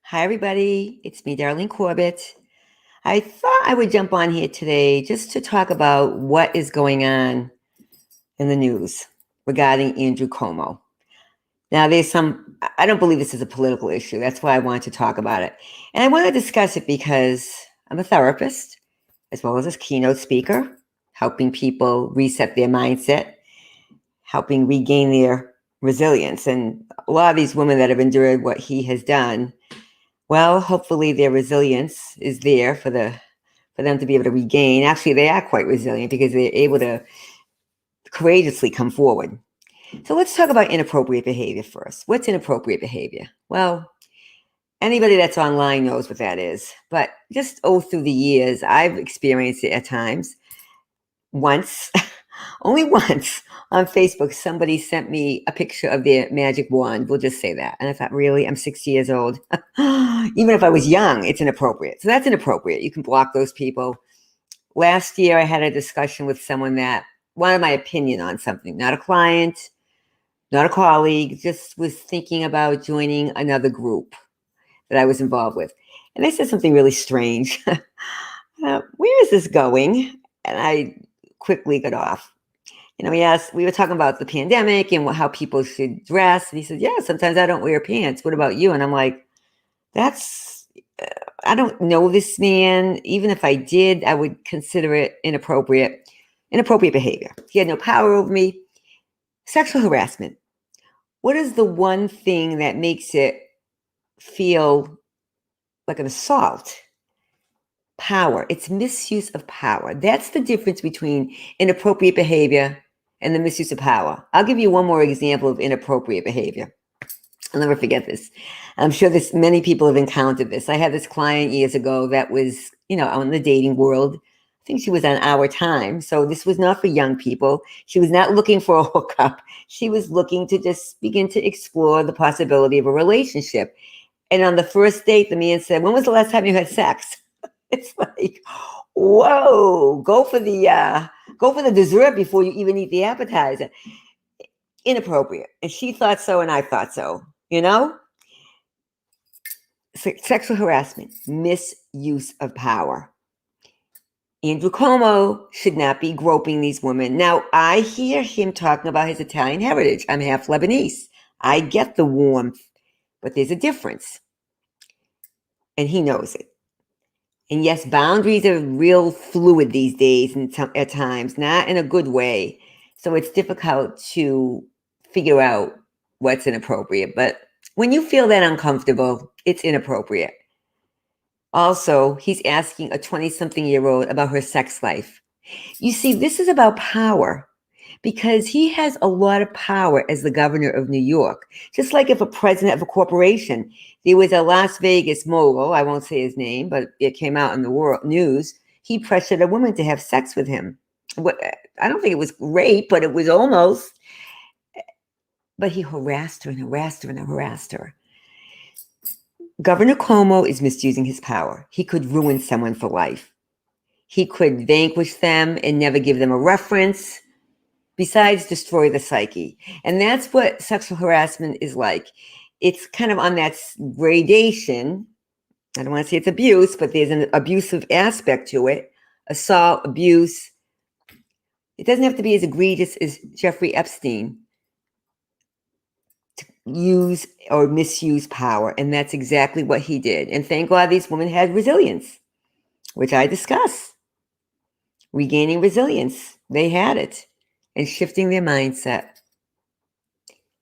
Hi, everybody. It's me, Darlene Corbett. I thought I would jump on here today just to talk about what is going on in the news regarding Andrew Cuomo. Now, I don't believe this is a political issue. That's why I wanted to talk about it. And I want to discuss it because I'm a therapist as well as a keynote speaker, helping people reset their mindset, helping regain their resilience. And a lot of these women that have endured what he has done, well, hopefully their resilience is there for them to be able to regain. Actually, they are quite resilient because they're able to courageously come forward. So let's talk about inappropriate behavior first. What's inappropriate behavior? Well, anybody that's online knows what that is. But just through the years, I've experienced it at times. Once, only once on Facebook, somebody sent me a picture of their magic wand. We'll just say that. And I thought, really? I'm 60 years old. Even if I was young, it's inappropriate. So that's inappropriate. You can block those people. Last year, I had a discussion with someone that wanted my opinion on something, not a client, not a colleague, just was thinking about joining another group that I was involved with. And they said something really strange. Where is this going? And I quickly got off. We were talking about the pandemic and how people should dress. And he said, yeah, sometimes I don't wear pants. What about you? And I'm like, I don't know this man. Even if I did, I would consider it inappropriate behavior. He had no power over me. Sexual harassment. What is the one thing that makes it feel like an assault? Power. It's misuse of power. That's the difference between inappropriate behavior and the misuse of power. I'll give you one more example of inappropriate behavior. I'll never forget this. I'm sure many people have encountered this. I had this client years ago that was, out in the dating world. I think she was on Our Time. So this was not for young people. She was not looking for a hookup. She was looking to just begin to explore the possibility of a relationship. And on the first date, the man said, when was the last time you had sex? It's like, whoa, go for the dessert before you even eat the appetizer. Inappropriate. And she thought so, and I thought so, Sexual harassment, misuse of power. Andrew Cuomo should not be groping these women. Now, I hear him talking about his Italian heritage. I'm half Lebanese. I get the warmth, but there's a difference. And he knows it. And yes, boundaries are real fluid these days and at times, not in a good way. So it's difficult to figure out what's inappropriate. But when you feel that uncomfortable, it's inappropriate. Also, he's asking a 20-something-year-old about her sex life. You see, this is about power because he has a lot of power as the governor of New York. Just like if a president of a corporation, there was a Las Vegas mogul, I won't say his name, but it came out in the world news. He pressured a woman to have sex with him. I don't think it was rape, but it was almost. But he harassed her and harassed her and harassed her. Governor Cuomo is misusing his power. He could ruin someone for life. He could vanquish them and never give them a reference. Besides destroy the psyche. And that's what sexual harassment is like. It's kind of on that gradation. I don't want to say it's abuse, but there's an abusive aspect to it. Assault, abuse. It doesn't have to be as egregious as Jeffrey Epstein to use or misuse power. And that's exactly what he did. And thank God these women had resilience, which I discuss. Regaining resilience. They had it. And shifting their mindset.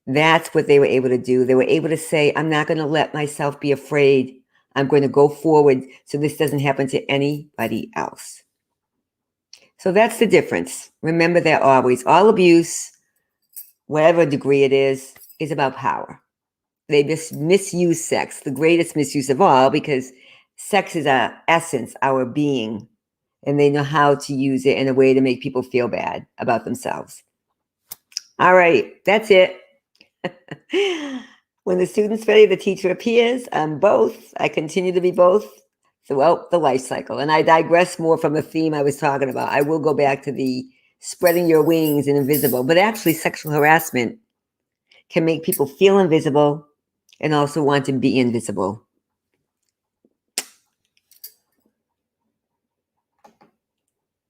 That's what they were able to do. They were able to say, I'm not going to let myself be afraid. I'm going to go forward so this doesn't happen to anybody else. So that's the difference. Remember that always. All abuse, whatever degree it is about power. They just misuse sex, the greatest misuse of all, because sex is our essence, our being. And they know how to use it in a way to make people feel bad about themselves. All right, that's it. When the student's ready, the teacher appears. I'm both. I continue to be both throughout the life cycle. And I digress more from the theme I was talking about. I will go back to the spreading your wings and invisible. But actually, sexual harassment can make people feel invisible and also want to be invisible.